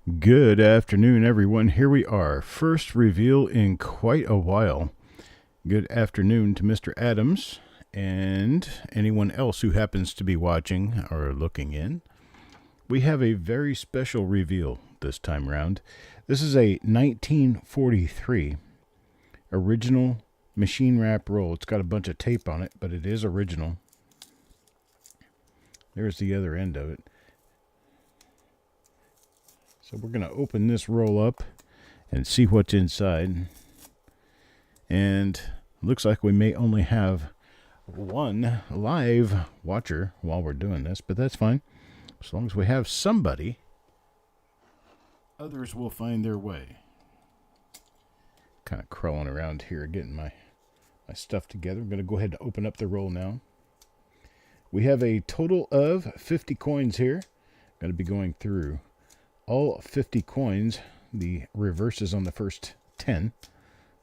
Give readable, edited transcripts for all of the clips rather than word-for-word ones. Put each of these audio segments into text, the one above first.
Good afternoon, everyone. Here we are. First reveal in quite a while. Good afternoon to Mr. Adams and anyone else who happens to be watching or looking in. We have a very special reveal this time round. This is a 1943 original machine wrap roll. It's got a bunch of tape on it, but it is original. There's the other end of it. So we're going to open this roll up and see what's inside. And looks like we may only have one live watcher while we're doing this, but that's fine. As long as we have somebody, others will find their way. Kind of crawling around here getting my stuff together. I'm going to go ahead and open up the roll now. We have a total of 50 coins here. I'm going to be going through all 50 coins, the reverses on the first 10,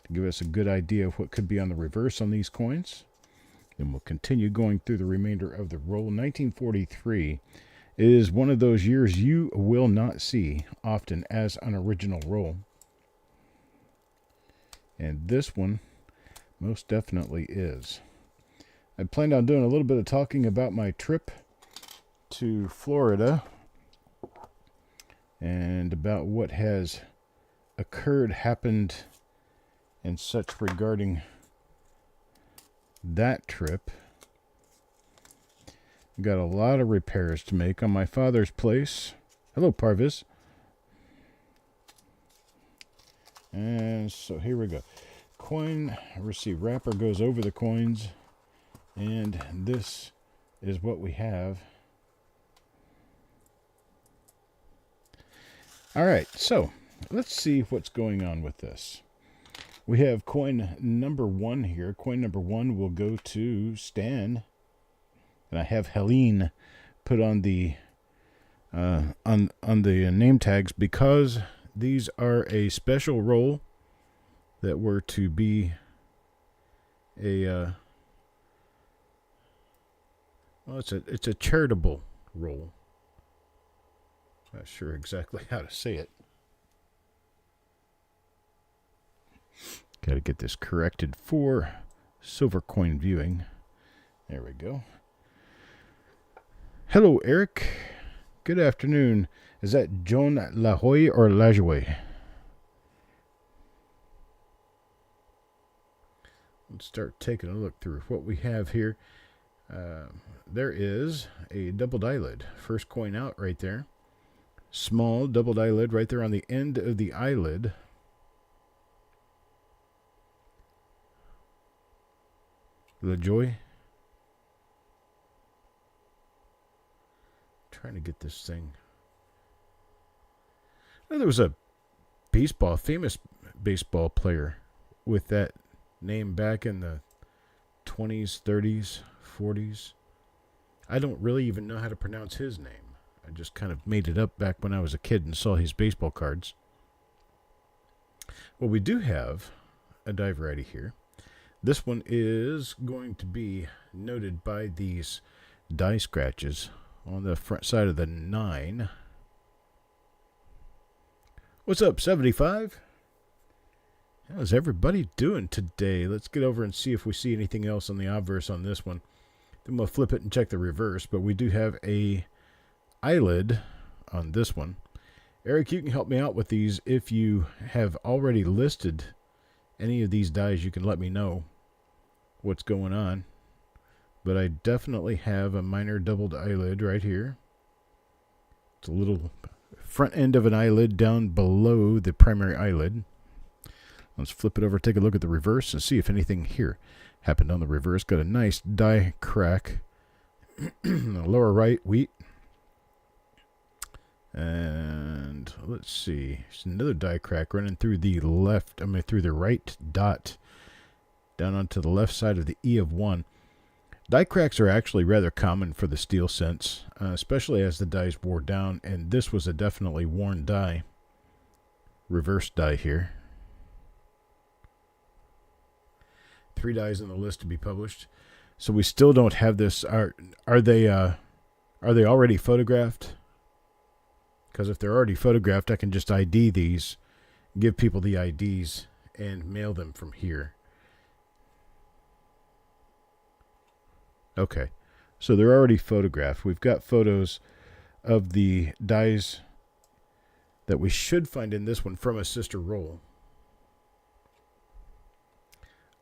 to give us a good idea of what could be on the reverse on these coins. Then we'll continue going through the remainder of the roll. 1943 is one of those years you will not see often as an original roll. And this one most definitely is. I planned on doing a little bit of talking about my trip to Florida and about what has happened, and such regarding that trip. Got a lot of repairs to make on my father's place. Hello, Parvis. And so here we go. Coin receipt wrapper goes over the coins, and this is what we have. All right, so let's see what's going on with this. We have coin number 1 here. Coin number 1 will go to Stan, and I have Helene put on the on the name tags because these are a special roll that were to be a well, it's a charitable roll. Not sure exactly how to say it. Got to get this corrected for silver coin viewing. There we go. Hello, Eric. Good afternoon. Is that Joan Lahoy or Lajoie? Let's start taking a look through what we have here. There is a doubled eyelid. First coin out right there. Small doubled eyelid right there on the end of the eyelid. LaJoy. Trying to get this thing. Oh, there was a famous baseball player with that name back in the 20s, 30s, 40s. I don't really even know how to pronounce his name. I just kind of made it up back when I was a kid and saw his baseball cards. Well, we do have a die variety here. This one is going to be noted by these die scratches on the front side of the 9. What's up, 75? How's everybody doing today? Let's get over and see if we see anything else on the obverse on this one. Then we'll flip it and check the reverse, but we do have a eyelid on this one. Eric, you can help me out with these. If you have already listed any of these dies, you can let me know what's going on. But I definitely have a minor doubled eyelid right here. It's a little front end of an eyelid down below the primary eyelid. Let's flip it over, take a look at the reverse, and see if anything here happened on the reverse. Got a nice die crack. Lower right, wheat. And let's see. There's another die crack running through the through the right dot down onto the left side of the E of 1. Die cracks are actually rather common for the steel sense, especially as the dies wore down, and this was a definitely worn die. Reverse die here. 3 dies on the list to be published. So we still don't have this. Are they already photographed? Because if they're already photographed, I can just ID these, give people the IDs, and mail them from here. Okay, so they're already photographed. We've got photos of the dies that we should find in this one from a sister roll.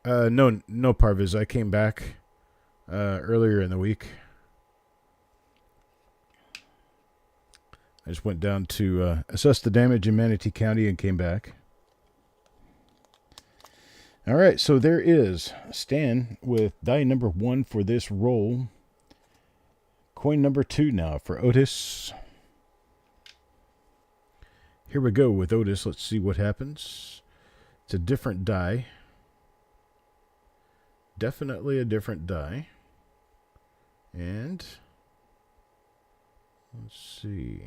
No, Parviz. I came back earlier in the week. I just went down to assess the damage in Manatee County and came back. All right, so there is Stan with die number 1 for this roll. Coin number 2 now for Otis. Here we go with Otis. Let's see what happens. It's a different die. Definitely a different die. And let's see.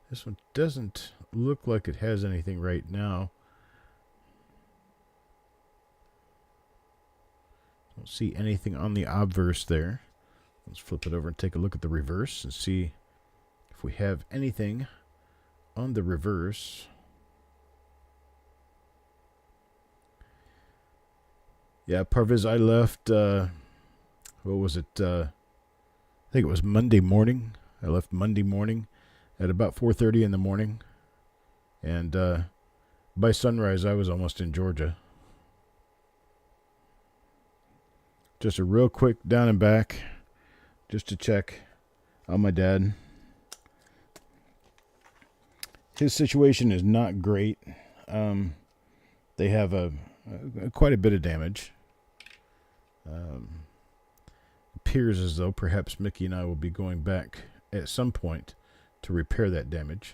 This one doesn't look like it has anything right now. Don't see anything on the obverse there. Let's flip it over and take a look at the reverse and see if we have anything on the reverse. Yeah, Parviz, I left, what was it? I think it was Monday morning. I left Monday morning at about 4:30 in the morning. And by sunrise, I was almost in Georgia. Just a real quick down and back, just to check on my dad. His situation is not great. They have quite a bit of damage. Appears as though perhaps Mickey and I will be going back at some point to repair that damage.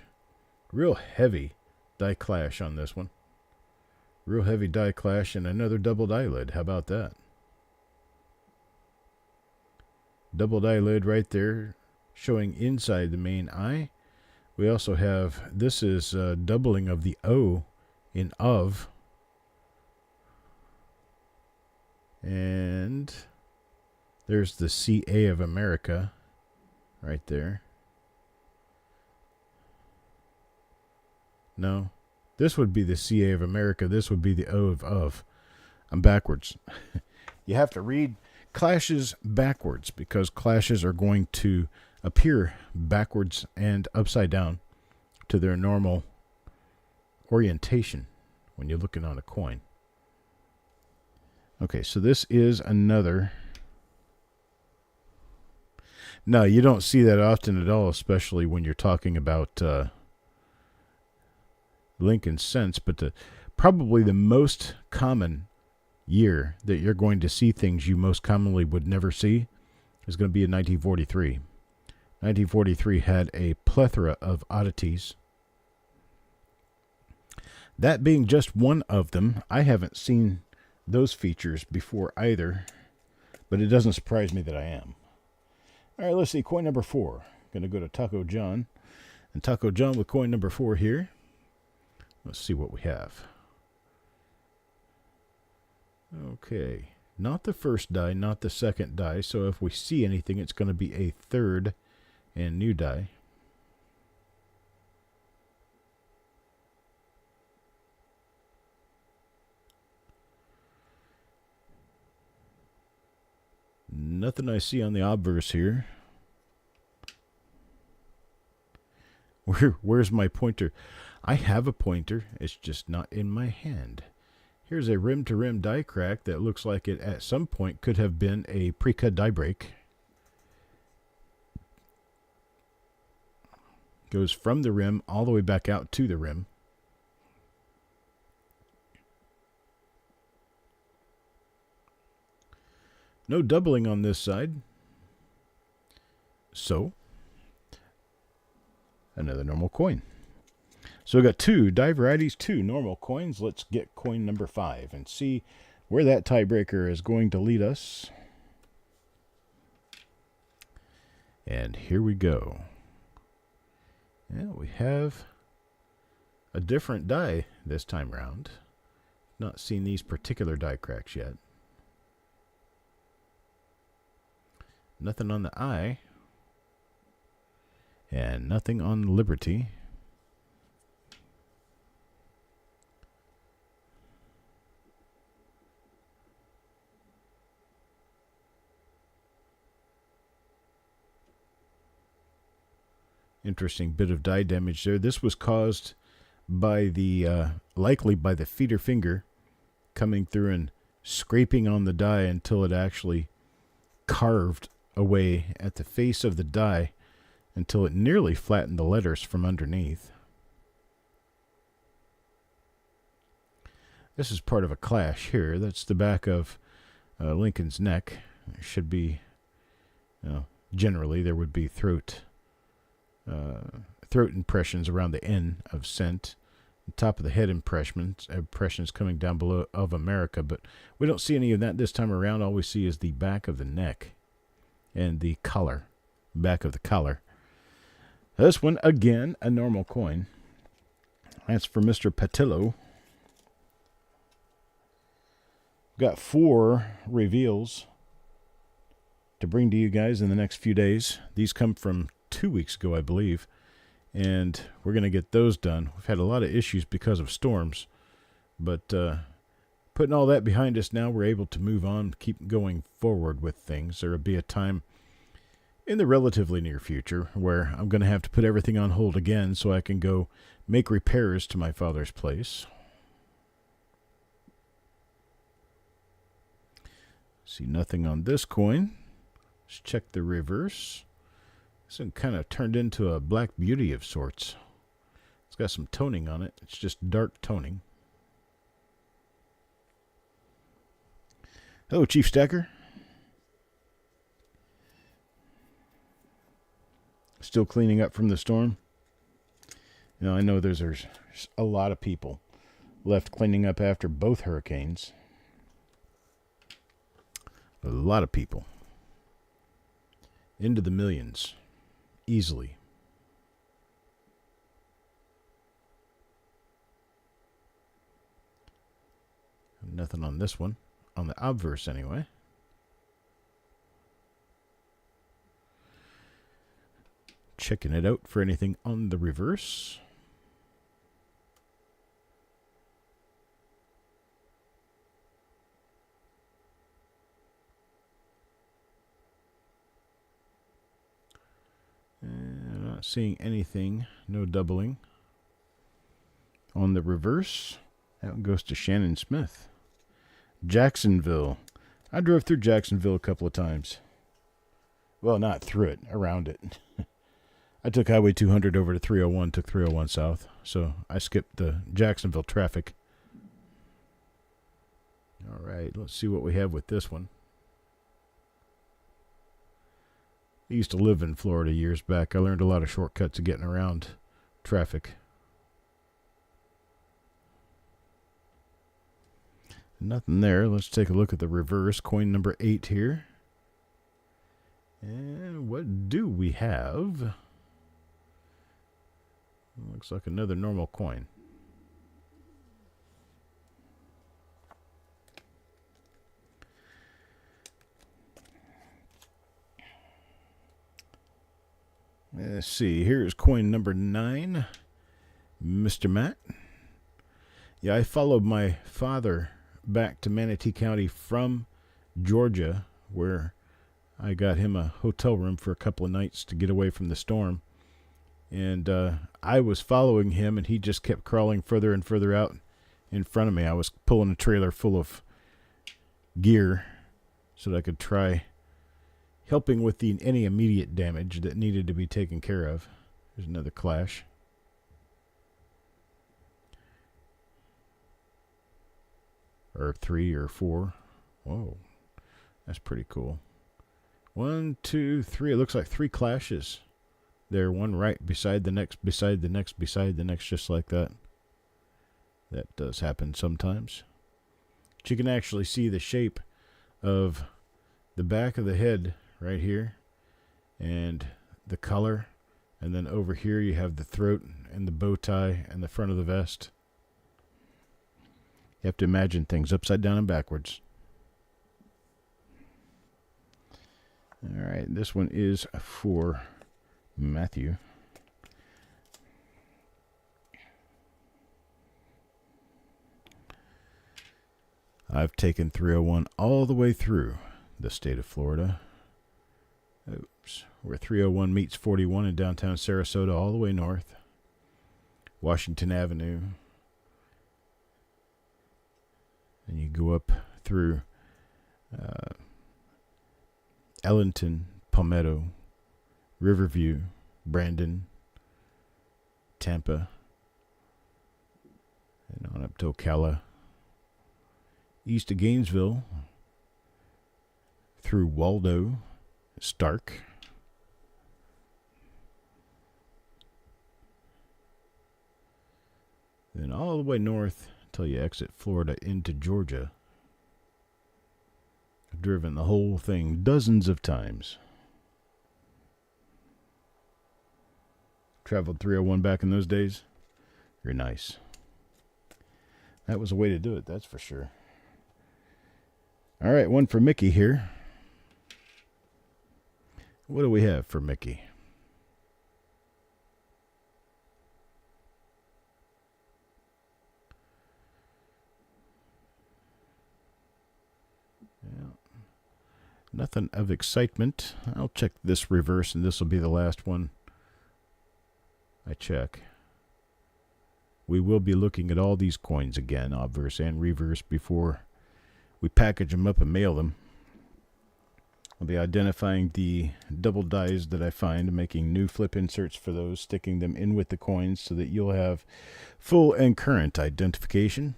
Real heavy die clash on this one. Real heavy die clash and another doubled eyelid. How about that? Doubled eyelid right there showing inside the main eye. We also have, this is doubling of the O in of. And there's the CA of America right there. No, this would be the CA of America. This would be the O of. I'm backwards. You have to read clashes backwards because clashes are going to appear backwards and upside down to their normal orientation when you're looking on a coin. Okay, so this is another. No, you don't see that often at all, especially when you're talking about Lincoln cents, but probably the most common year that you're going to see things you most commonly would never see is going to be in 1943. 1943 had a plethora of oddities. That being just one of them, I haven't seen those features before either, but it doesn't surprise me that I am. All right, let's see. Coin number 4. Going to go to Taco John. And Taco John with coin number 4 here. Let's see what we have. Okay. Not the first die, not the second die. So if we see anything, it's going to be a third and new die. Nothing I see on the obverse here. Where's my pointer? I have a pointer. It's just not in my hand. Here's a rim-to-rim die crack that looks like it at some point could have been a pre-cut die break. Goes from the rim all the way back out to the rim. No doubling on this side. So, another normal coin. So we got 2 die varieties, 2 normal coins. Let's get coin number 5 and see where that tiebreaker is going to lead us. And here we go. Yeah, we have a different die this time round. Not seen these particular die cracks yet. Nothing on the eye. And nothing on Liberty. Interesting bit of die damage there. This was caused by the, likely by the feeder finger coming through and scraping on the die until it actually carved away at the face of the die until it nearly flattened the letters from underneath. This is part of a clash here. That's the back of Lincoln's neck. There should be, generally there would be throat impressions around the N of cent. The top of the head impressions coming down below of America, but we don't see any of that this time around. All we see is the back of the neck and the collar, back of the collar. This one, again, a normal coin. That's for Mr. Patillo. Got 4 reveals to bring to you guys in the next few days. These come from 2 weeks ago, I believe, and we're going to get those done. We've had a lot of issues because of storms, but putting all that behind us now, we're able to move on, keep going forward with things. There will be a time in the relatively near future where I'm going to have to put everything on hold again so I can go make repairs to my father's place. See nothing on this coin. Let's check the reverse. This one kind of turned into a black beauty of sorts. It's got some toning on it. It's just dark toning. Hello, Chief Stacker. Still cleaning up from the storm. I know there's a lot of people left cleaning up after both hurricanes. A lot of people. Into the millions. Easily. Nothing on this one. On the obverse, anyway. Checking it out for anything on the reverse. Not seeing anything. No doubling. On the reverse, that one goes to Shannon Smith. Jacksonville. I drove through Jacksonville a couple of times. Well, not through it, around it. I took Highway 200 over to 301, took 301 south. So I skipped the Jacksonville traffic. All right, let's see what we have with this one. I used to live in Florida years back. I learned a lot of shortcuts of getting around traffic. Nothing there. Let's take a look at the reverse. Coin number 8 here. And what do we have? Looks like another normal coin. Let's see. Here's coin number 9. Mr. Matt. Yeah, I followed my father back to Manatee County from Georgia, where I got him a hotel room for a couple of nights to get away from the storm. And I was following him, and he just kept crawling further and further out in front of me. I was pulling a trailer full of gear so that I could try helping with any immediate damage that needed to be taken care of. There's another clash. Or 3 or 4. Whoa, that's pretty cool. 1, 2, 3. It looks like 3 clashes there. One right beside the next, beside the next, beside the next, just like that. That does happen sometimes. But you can actually see the shape of the back of the head right here, and the color, and then over here you have the throat and the bow tie and the front of the vest. You have to imagine things upside down and backwards. All right, this one is for Matthew. I've taken 301 all the way through the state of Florida. Oops. Where 301 meets 41 in downtown Sarasota, all the way north. Washington Avenue. And you go up through Ellington, Palmetto, Riverview, Brandon, Tampa, and on up to Ocala, east of Gainesville, through Waldo, Stark, then all the way north until you exit Florida into Georgia. I've driven the whole thing dozens of times. Traveled 301 back in those days. Very nice. That was a way to do it, that's for sure. All right, one for Mickey here. What do we have for Mickey? Yeah. Nothing of excitement. I'll check this reverse, and this will be the last one I check. We will be looking at all these coins again, obverse and reverse, before we package them up and mail them. I'll be identifying the double dies that I find, making new flip inserts for those, sticking them in with the coins so that you'll have full and current identification.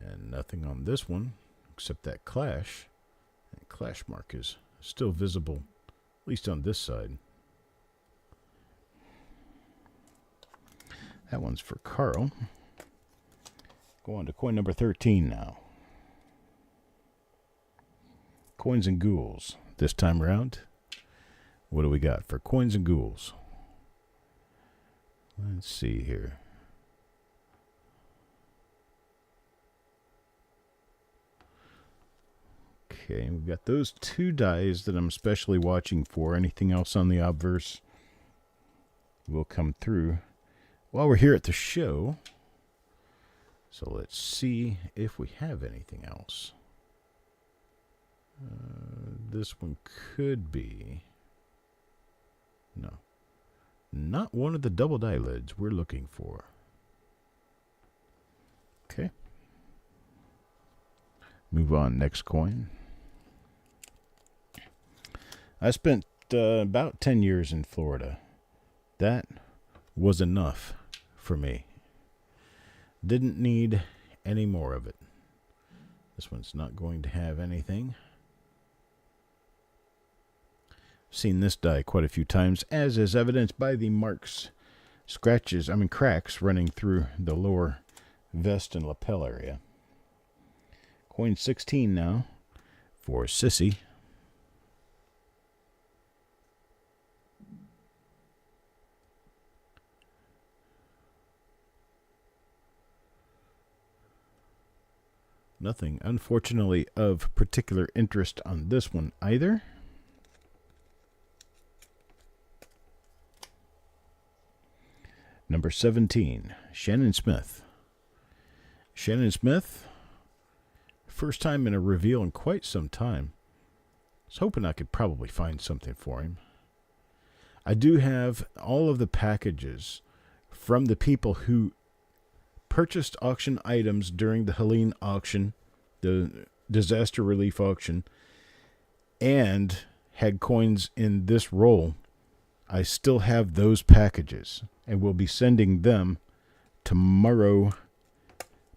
And nothing on this one except that clash. That clash mark is still visible, at least on this side. That one's for Carl. Go on to coin number 13 now. Coins and ghouls. This time around, what do we got for coins and ghouls? Let's see here. Okay, we've got those two dies that I'm especially watching for. Anything else on the obverse will come through while we're here at the show. So let's see if we have anything else. This one could be... No. Not one of the double die lids we're looking for. Okay. Move on. Next coin. I spent about 10 years in Florida. That was enough for me. Didn't need any more of it. This one's not going to have anything. Seen this die quite a few times, as is evidenced by the marks, cracks running through the lower vest and lapel area. Coin 16 now for Sissy. Nothing, unfortunately, of particular interest on this one either. Number 17, Shannon Smith. Shannon Smith, first time in a reveal in quite some time. I was hoping I could probably find something for him. I do have all of the packages from the people who purchased auction items during the Helene auction, the disaster relief auction, and had coins in this roll. I still have those packages, and we'll be sending them tomorrow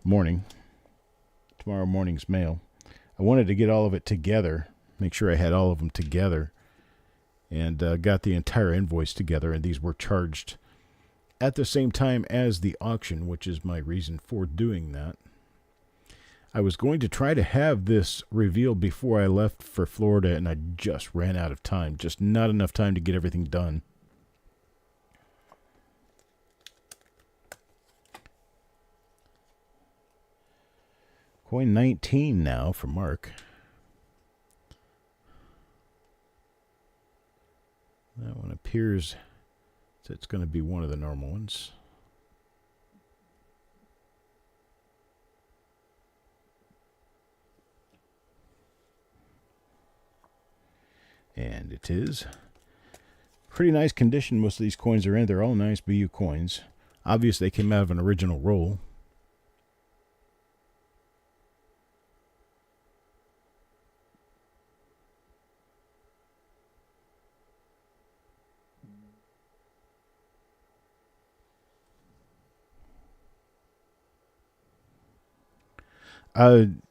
morning. Tomorrow morning's mail. I wanted to get all of it together, make sure I had all of them together, and got the entire invoice together, and these were charged at the same time as the auction, which is my reason for doing that. I was going to try to have this revealed before I left for Florida, and I just ran out of time. Just not enough time to get everything done. Coin 19 now for Mark. That one appears that it's going to be one of the normal ones. And it is. Pretty nice condition most of these coins are in. They're all nice BU coins. Obviously, they came out of an original roll.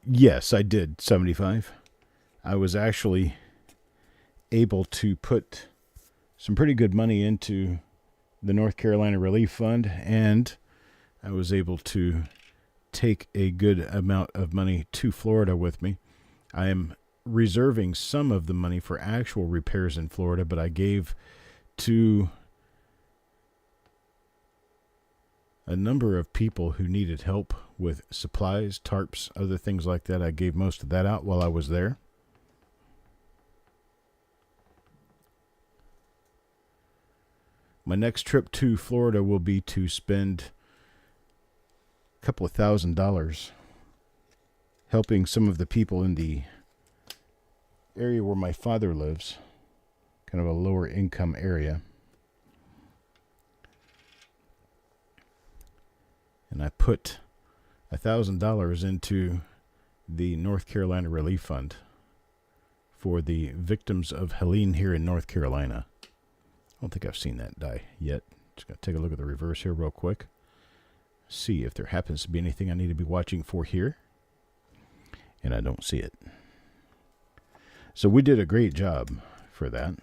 Yes, I did 75. I was actually able to put some pretty good money into the North Carolina Relief Fund, and I was able to take a good amount of money to Florida with me. I am reserving some of the money for actual repairs in Florida, but I gave to a number of people who needed help with supplies, tarps, other things like that. I gave most of that out while I was there. My next trip to Florida will be to spend a couple of $1,000 helping some of the people in the area where my father lives, kind of a lower income area. And I put $1,000 into the North Carolina Relief Fund for the victims of Helene here in North Carolina. I don't think I've seen that die yet. Just going to take a look at the reverse here real quick. See if there happens to be anything I need to be watching for here. And I don't see it. So we did a great job for that.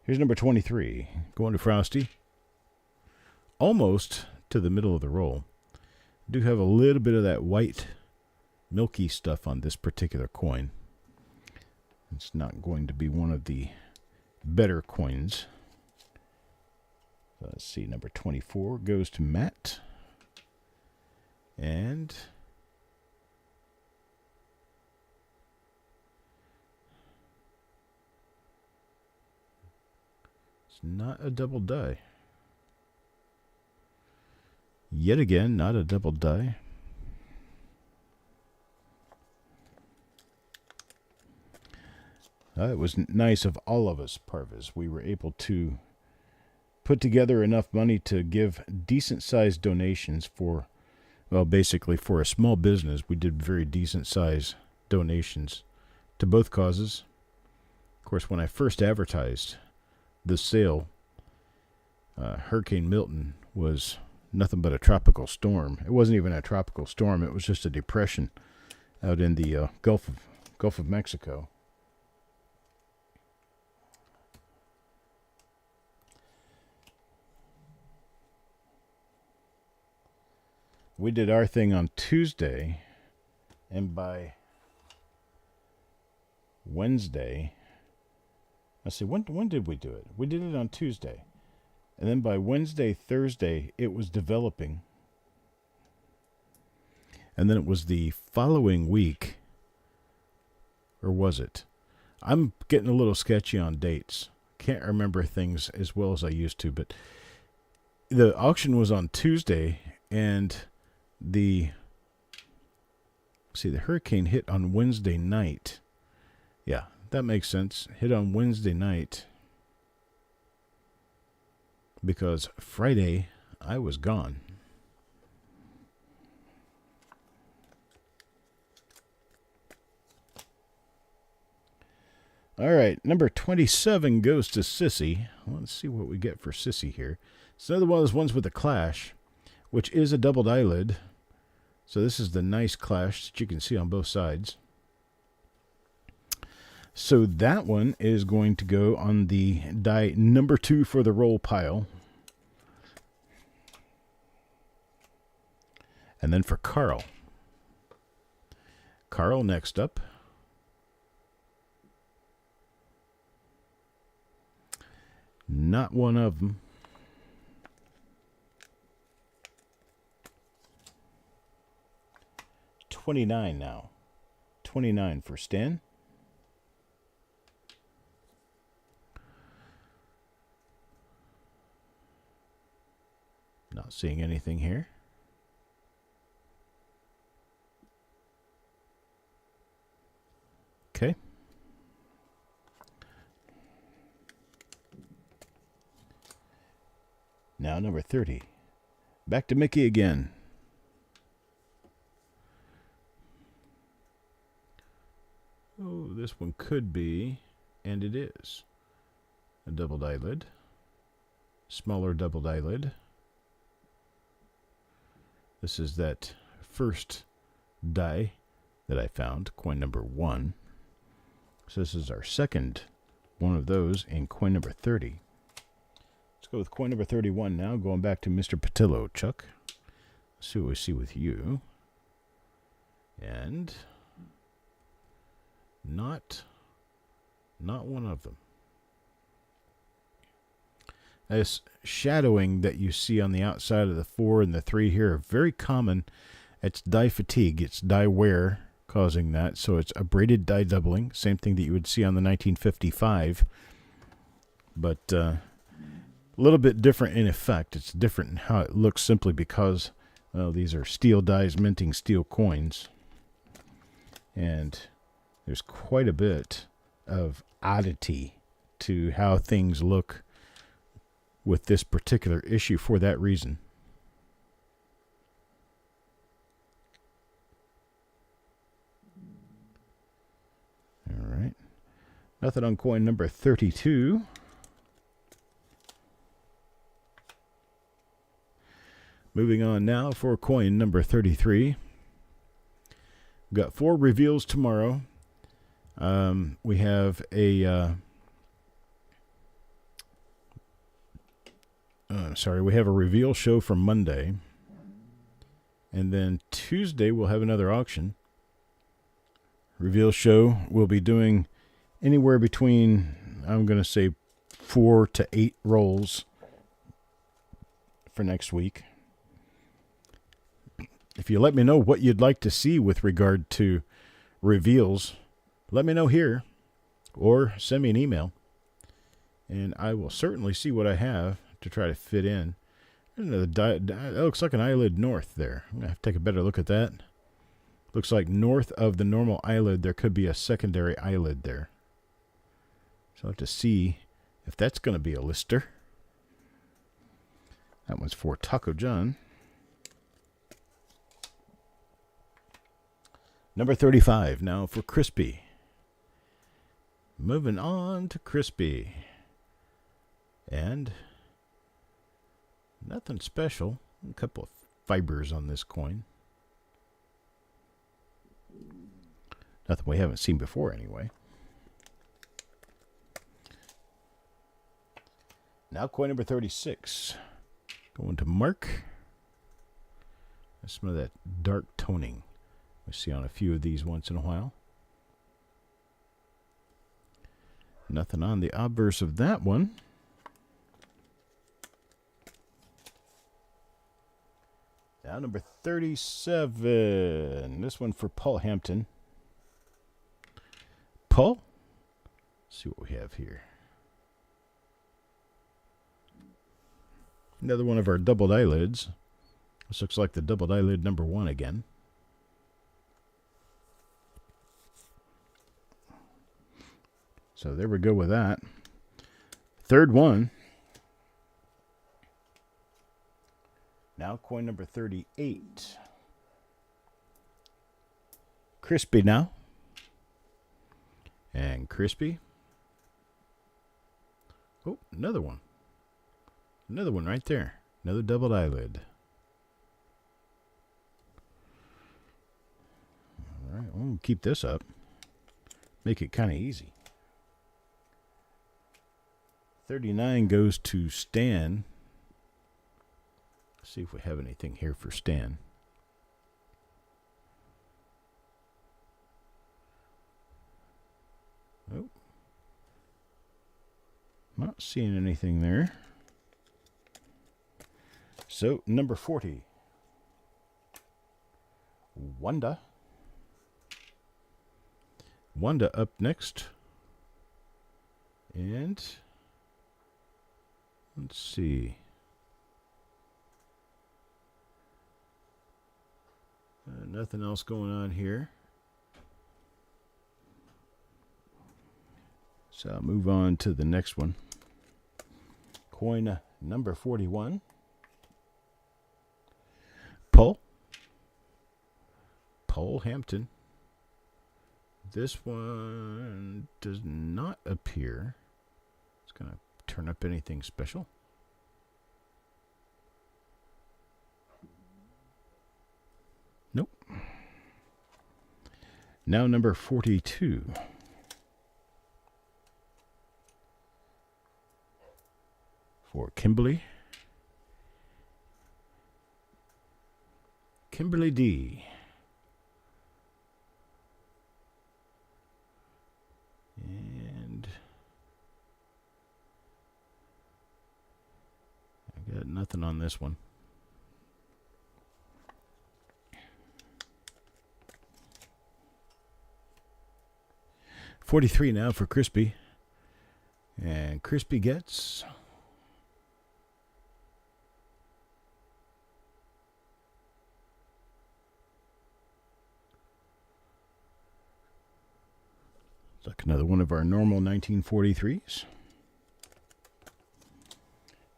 Here's number 23. Going to Frosty. Almost to the middle of the roll. Do have a little bit of that white milky stuff on this particular coin. It's not going to be one of the better coins. Let's see, number 24 goes to Matt. And it's not a double die. Yet again, not a double die. It was nice of all of us, Parvis. We were able to put together enough money to give decent-sized donations for, well, basically for a small business. We did very decent-sized donations to both causes. Of course, when I first advertised the sale, Hurricane Milton was nothing but a tropical storm. It wasn't even a tropical storm. It was just a depression out in the Gulf of Mexico. We did our thing on Tuesday, and by Wednesday, let's see, when did we do it? We did it on Tuesday. And then by Wednesday, Thursday, it was developing. And then it was the following week, or was it? I'm getting a little sketchy on dates. Can't remember things as well as I used to, but the auction was on Tuesday, and the hurricane hit on Wednesday night. Yeah, that makes sense. Hit on Wednesday night. Because Friday, I was gone. All right, number 27 goes to Sissy. Let's see what we get for Sissy here. It's another one of those ones with a clash, which is a doubled eyelid. So this is the nice clash that you can see on both sides. So that one is going to go on the die number 2 for the roll pile. And then for Carl. Carl next up. Not one of them. $29 now. $29 for Stan. Not seeing anything here. Okay. Now number 30. Back to Mickey again. Oh, this one could be, and it is, a doubled eyelid. Smaller doubled eyelid. This is that first die that I found, coin number 1. So this is our second one of those in coin number 30. Let's go with coin number 31 now, going back to Mr. Patillo, Chuck. Let's see what we see with you. And not one of them. This shadowing that you see on the outside of the 4 and the 3 here are very common. It's die fatigue. It's die wear causing that. So it's a braided die doubling. Same thing that you would see on the 1955. But a little bit different in effect. It's different in how it looks simply because these are steel dies minting steel coins. And there's quite a bit of oddity to how things look with this particular issue for that reason. All right. Nothing on coin number 32. Moving on now for coin number 33. We've got 4 reveals tomorrow. We have a we have a reveal show for Monday. And then Tuesday we'll have another auction. Reveal show we'll be doing anywhere between, I'm going to say, 4 to 8 rolls for next week. If you let me know what you'd like to see with regard to reveals, let me know here or send me an email. And I will certainly see what I have to try to fit in. It looks like an eyelid north there. I'm going to have to take a better look at that. Looks like north of the normal eyelid, there could be a secondary eyelid there. So I'll have to see if that's going to be a lister. That one's for Taco John. Number 35 now for Crispy. Moving on to Crispy. And nothing special. A couple of fibers on this coin. Nothing we haven't seen before anyway. Now coin number 36. Going to Mark. There's some of that dark toning we see on a few of these once in a while. Nothing on the obverse of that one. Now number 37. This one for Paul Hampton. Paul? Let's see what we have here. Another one of our doubled eyelids. This looks like the doubled eyelid number 1 again. So there we go with that. Third one. Now coin number 38. Crispy now. And Crispy. Oh, another one. Another one right there. Another doubled eyelid. All right, we'll keep this up. Make it kind of easy. 39 goes to Stan. Let's see if we have anything here for Stan. Oh. Not seeing anything there. So, number 40. Wanda. Wanda up next. And let's see. Nothing else going on here. So I'll move on to the next one. Coin number 41. Paul Hampton. This one does not appear it's going to turn up anything special. Nope. Now number 42. For Kimberly D. And I got nothing on this one. $43 now for Crispy. And Crispy gets like another one of our normal 1943s.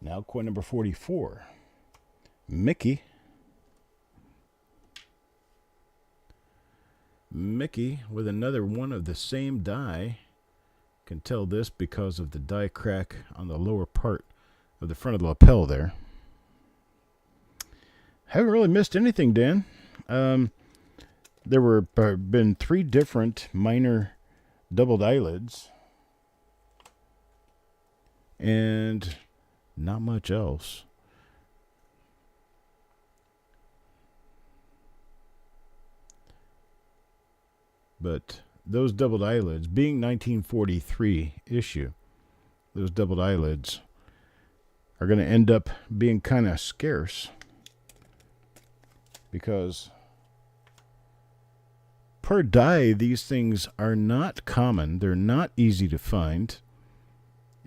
Now coin number 44. Mickey with another one of the same die. Can tell this because of the die crack on the lower part of the front of the lapel there. Haven't really missed anything, Dan. There were been 3 different minor doubled eyelids and not much else. But those doubled eyelids, being 1943 issue, those doubled eyelids are going to end up being kind of scarce because per die, these things are not common. They're not easy to find.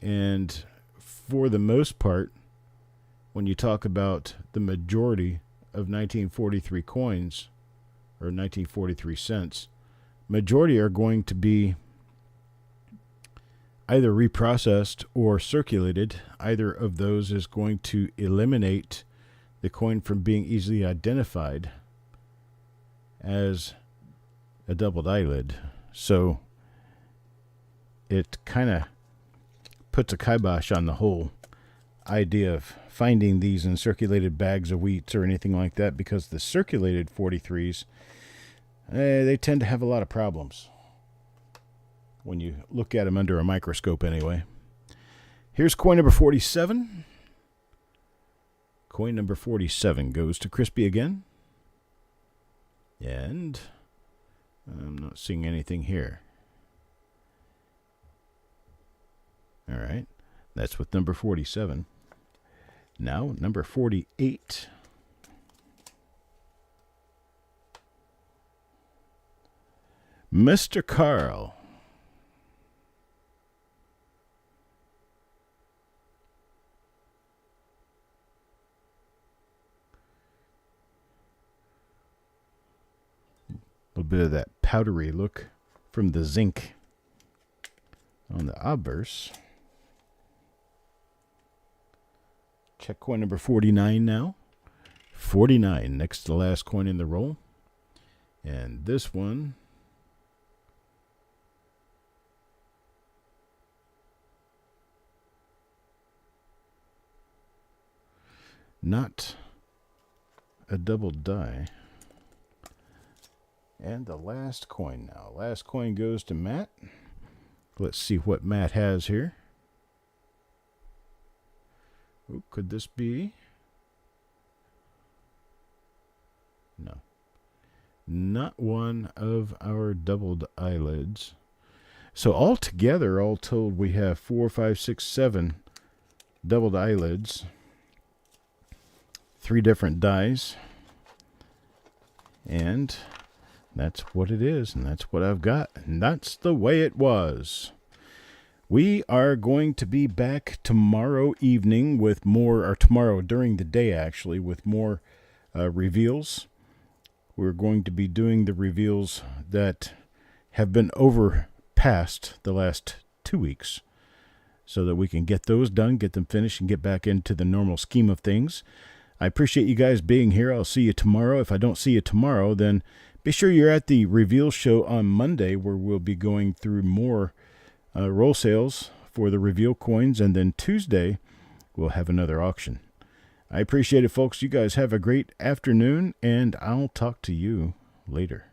And for the most part, when you talk about the majority of 1943 coins or 1943 cents, majority are going to be either reprocessed or circulated. Either of those is going to eliminate the coin from being easily identified as a doubled eyelid. So it kind of puts a kibosh on the whole idea of finding these in circulated bags of wheats or anything like that, because the circulated 43s, they tend to have a lot of problems when you look at them under a microscope anyway. Here's coin number 47. Coin number 47 goes to Crispy again. And I'm not seeing anything here. All right. That's with number 47. Now, number 48. Mr. Carl. A little bit of that powdery look from the zinc on the obverse. Check coin number 49 now. 49, next to the last coin in the roll. And this one, not a double die. And the last coin now. Last coin goes to Matt. Let's see what Matt has here. Ooh, could this be? No. Not one of our doubled eyelids. So altogether, all told, we have 4, 5, 6, 7 doubled eyelids. 3 different dies. And that's what it is, and that's what I've got, and that's the way it was. We are going to be back tomorrow evening with more, or tomorrow during the day actually, with more reveals. we're going to be doing the reveals that have been overpassed the last 2 weeks so that we can get those done, get them finished, and get back into the normal scheme of things. I appreciate you guys being here. I'll see you tomorrow. If I don't see you tomorrow, then be sure you're at the reveal show on Monday, where we'll be going through more roll sales for the reveal coins, and then Tuesday we'll have another auction. I appreciate it, folks. You guys have a great afternoon, and I'll talk to you later.